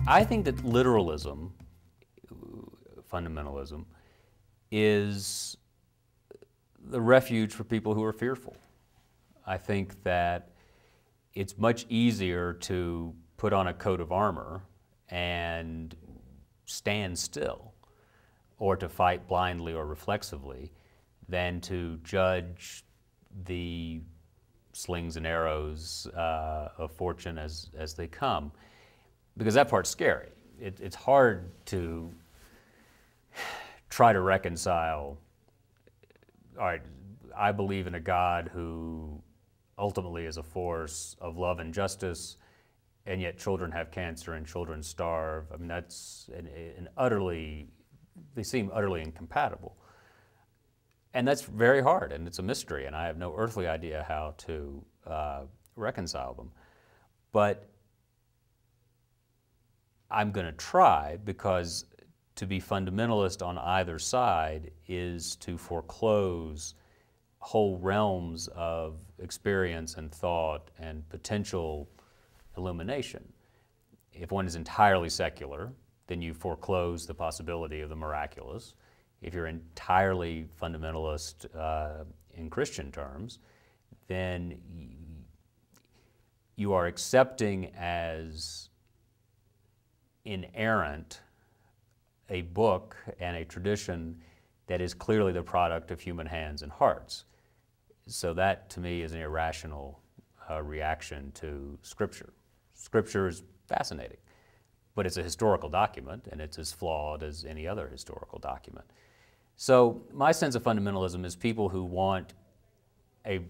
I think that literalism, fundamentalism, is the refuge for people who are fearful. I think that it's much easier to put on a coat of armor and stand still, or to fight blindly or reflexively, than to judge the slings and arrows of fortune as they come, because that part's scary. It's hard to try to reconcile, all right, I believe in a God who ultimately is a force of love and justice, and yet children have cancer and children starve. I mean, that's they seem utterly incompatible. And that's very hard, and it's a mystery, and I have no earthly idea how to reconcile them. But I'm going to try, because to be fundamentalist on either side is to foreclose whole realms of experience and thought and potential illumination. If one is entirely secular, then you foreclose the possibility of the miraculous. If you're entirely fundamentalist in Christian terms, then you are accepting as inerrant a book and a tradition that is clearly the product of human hands and hearts. So that, to me, is an irrational reaction to Scripture. Scripture is fascinating, but it's a historical document, and it's as flawed as any other historical document. So my sense of fundamentalism is people who want a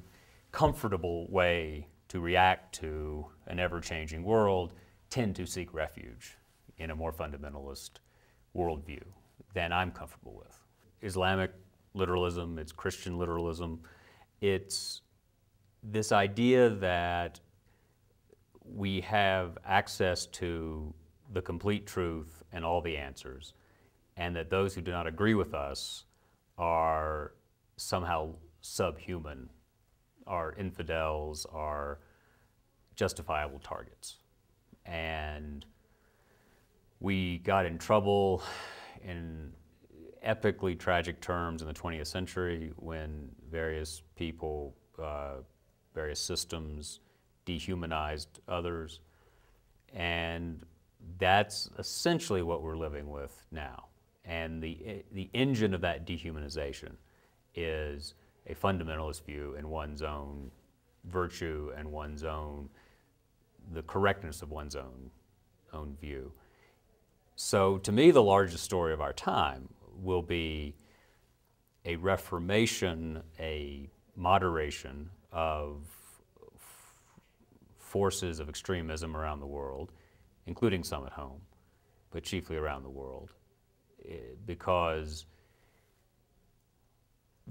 comfortable way to react to an ever-changing world tend to seek refuge in a more fundamentalist worldview than I'm comfortable with. Islamic literalism, it's Christian literalism, it's this idea that we have access to the complete truth and all the answers, and that those who do not agree with us are somehow subhuman, are infidels, are justifiable targets. And we got in trouble in epically tragic terms in the 20th century when various people, various systems dehumanized others, and that's essentially what we're living with now. And the engine of that dehumanization is a fundamentalist view in one's own virtue and the correctness of one's own view. So to me, the largest story of our time will be a reformation, a moderation of forces of extremism around the world, including some at home, but chiefly around the world, because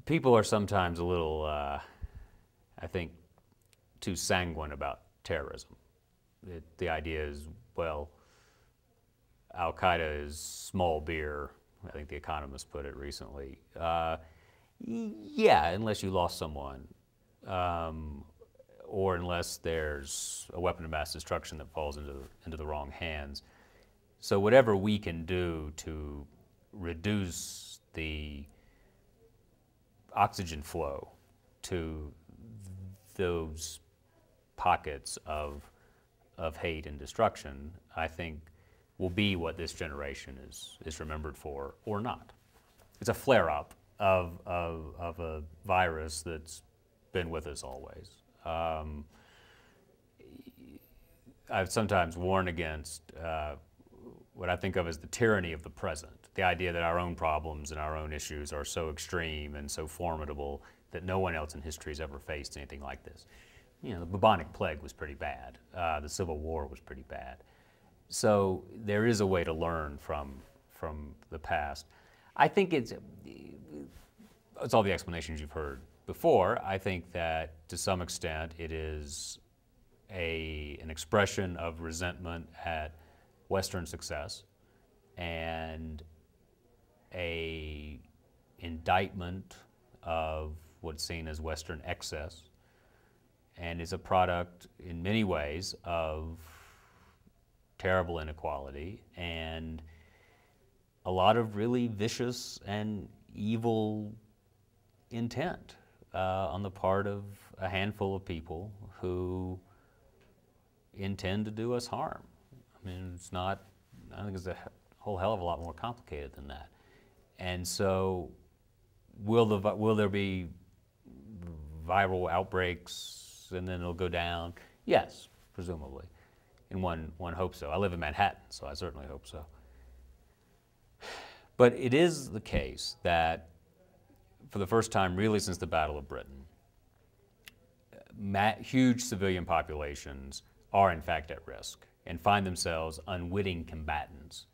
people are sometimes a little, I think, too sanguine about terrorism. The idea is, well, Al-Qaeda is small beer, I think The Economist put it recently. Yeah, unless you lost someone, or unless there's a weapon of mass destruction that falls into the wrong hands. So whatever we can do to reduce the oxygen flow to those pockets of hate and destruction, I think will be what this generation is remembered for, or not. It's a flare-up of a virus that's been with us always. I've sometimes warned against what I think of as the tyranny of the present, the idea that our own problems and our own issues are so extreme and so formidable that no one else in history has ever faced anything like this. You know, the bubonic plague was pretty bad. The Civil War was pretty bad. So there is a way to learn from the past. I think it's all the explanations you've heard before. I think that to some extent it is an expression of resentment at Western success and an indictment of what's seen as Western excess, and is a product in many ways of terrible inequality and a lot of really vicious and evil intent on the part of a handful of people who intend to do us harm. I mean, it's not, I think it's a whole hell of a lot more complicated than that. And so will there be viral outbreaks and then it'll go down? Yes, presumably. And one hopes so. I live in Manhattan, so I certainly hope so. But it is the case that for the first time really since the Battle of Britain, huge civilian populations are in fact at risk and find themselves unwitting combatants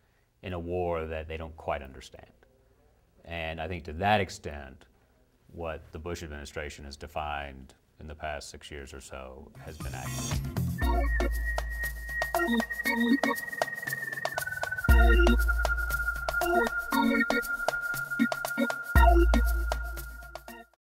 in a war that they don't quite understand. And I think to that extent, what the Bush administration has defined in the past 6 years or so has been accurate.